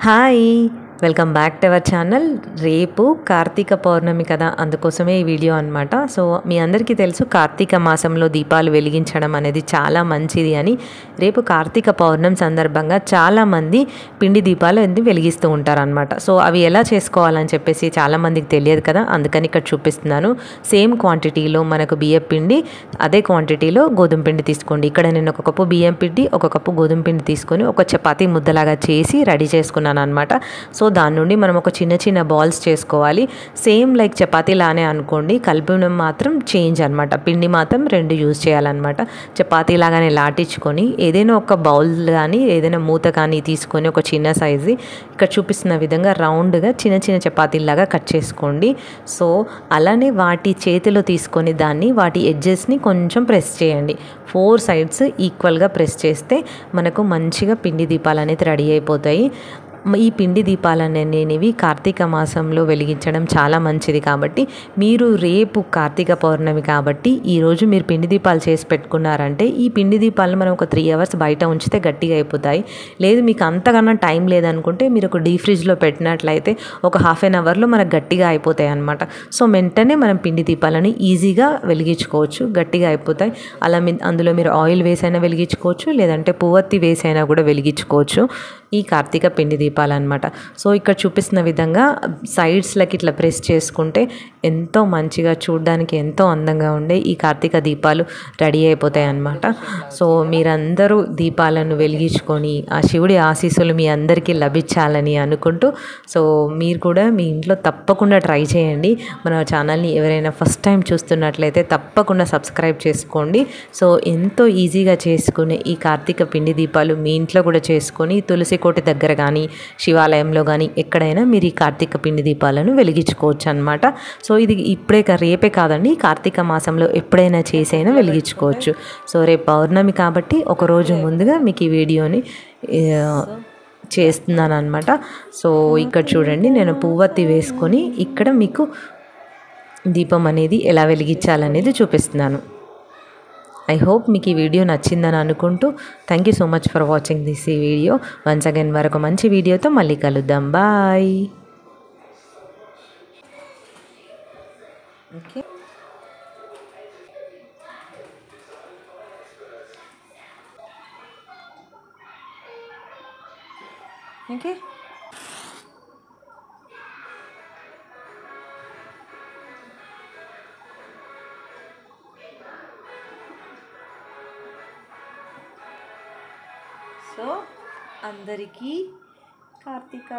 Hi! Welcome back to our channel. రేపు కార్తీక పౌర్ణమి కదా! అందుకోసమే ఈ వీడియో అనమాట. సో, మీ అందరికీ తెలుసు కార్తీక మాసంలో దీపాలు వెలిగించడం అనేది చాలా మంచిది అని. రేపు కార్తీక పౌర్ణమి సందర్భంగా చాలామంది పిండి దీపాలు వెలిగిస్తూ ఉంటారనమాట. సో, అవి ఎలా చేసుకోవాలని చెప్పేసి చాలామందికి తెలియదు కదా! అందుకని ఇక్కడ చూపిస్తున్నాను. సేమ్ క్వాంటిటీలో మనకు బియ్యం పిండి, అదే క్వాంటిటీలో గోధుమ పిండి తీసుకోండి. ఇక్కడ నేను ఒక కప్పు బియ్యం పిండి, ఒక కప్పు గోధుమ పిండి తీసుకొని ఒక చపాతీ ముద్దలాగా చేసి రెడీ చేసుకున్నాను అనమాట. సో, దాని నుండి మనం ఒక చిన్న చిన్న బాల్స్ చేసుకోవాలి. సేమ్ లైక్ చపాతీ లానే అనుకోండి, కలిపినం మాత్రం చేంజ్ అనమాట. పిండి మాత్రం 2 యూజ్ చేయాలన్నమాట. చపాతీ లాగానే లాటించుకొని ఏదైనా ఒక బౌల్ కానీ ఏదైనా మూత కానీ తీసుకొని ఒక చిన్న సైజు ఇక్కడ చూపిస్తున్న విధంగా రౌండ్గా చిన్న చిన్న చపాతీలాగా కట్ చేసుకోండి. సో, అలానే వాటి చేతిలో తీసుకొని దాన్ని వాటి ఎడ్జెస్ని కొంచెం ప్రెస్ చేయండి. 4 సైడ్స్ ఈక్వల్గా ప్రెస్ చేస్తే మనకు మంచిగా పిండి దీపాలు అనేది రెడీ అయిపోతాయి. ఈ పిండి దీపాలనేవి కార్తీక మాసంలో వెలిగించడం చాలా మంచిది కాబట్టి మీరు రేపు కార్తీక పౌర్ణమి కాబట్టి ఈరోజు మీరు పిండి దీపాలు చేసి పెట్టుకున్నారంటే ఈ పిండి దీపాలను మనం ఒక 3 అవర్స్ బయట ఉంచితే గట్టిగా అయిపోతాయి. లేదు మీకు అంతకన్నా టైం లేదనుకుంటే మీరు ఒక డీప్ ఫ్రిడ్జ్లో పెట్టినట్లయితే ఒక హాఫ్ అన్ అవర్లో మనకు గట్టిగా అయిపోతాయి అన్నమాట. సో, వెంటనే మనం పిండి దీపాలను ఈజీగా వెలిగించుకోవచ్చు, గట్టిగా అయిపోతాయి. అలా అందులో మీరు ఆయిల్ వేసైనా వెలిగించుకోవచ్చు, లేదంటే పువ్వొత్తి వేసైనా కూడా వెలిగించుకోవచ్చు ఈ కార్తీక పిండి దీపాలన్నమాట. సో, ఇక్కడ చూపిస్తున్న విధంగా సైడ్స్లకి ఇట్లా ప్రెస్ చేసుకుంటే ఎంతో మంచిగా చూడడానికి ఎంతో అందంగా ఉండే ఈ కార్తీక దీపాలు రెడీ అయిపోతాయి అన్నమాట. సో, మీరందరూ దీపాలను వెలిగించుకొని ఆ శివుడి ఆశీస్సులు మీ అందరికీ లభించాలని అనుకుంటూ, సో మీరు కూడా మీ ఇంట్లో తప్పకుండా ట్రై చేయండి. మన ఛానల్ని ఎవరైనా ఫస్ట్ టైం చూస్తున్నట్లయితే తప్పకుండా సబ్స్క్రైబ్ చేసుకోండి. సో, ఎంతో ఈజీగా చేసుకునే ఈ కార్తీక పిండి దీపాలు మీ ఇంట్లో కూడా చేసుకొని తులసి కోటి దగ్గర కానీ శివాలయంలో కానీ ఎక్కడైనా మీరు ఈ కార్తీక పిండి దీపాలను వెలిగించుకోవచ్చు అనమాట. సో, ఇది రేపే కాదండి, కార్తీక మాసంలో ఎప్పుడైనా చేసైనా వెలిగించుకోవచ్చు. సో, రేపు పౌర్ణమి కాబట్టి ఒకరోజు ముందుగా మీకు ఈ వీడియోని చేస్తున్నాను అనమాట. సో, ఇక్కడ చూడండి, నేను పువ్వొత్తి వేసుకొని ఇక్కడ మీకు దీపం అనేది ఎలా వెలిగించాలనేది చూపిస్తున్నాను. ఐ హోప్ మీకు ఈ వీడియో నచ్చిందని అనుకుంటూ thank you so much for watching this ఈ వీడియో. వన్స్ అగైన్ మరొక మంచి వీడియోతో మళ్ళీ కలుద్దాం. బాయ్. Okay, okay. సో, అందరికీ కార్తీక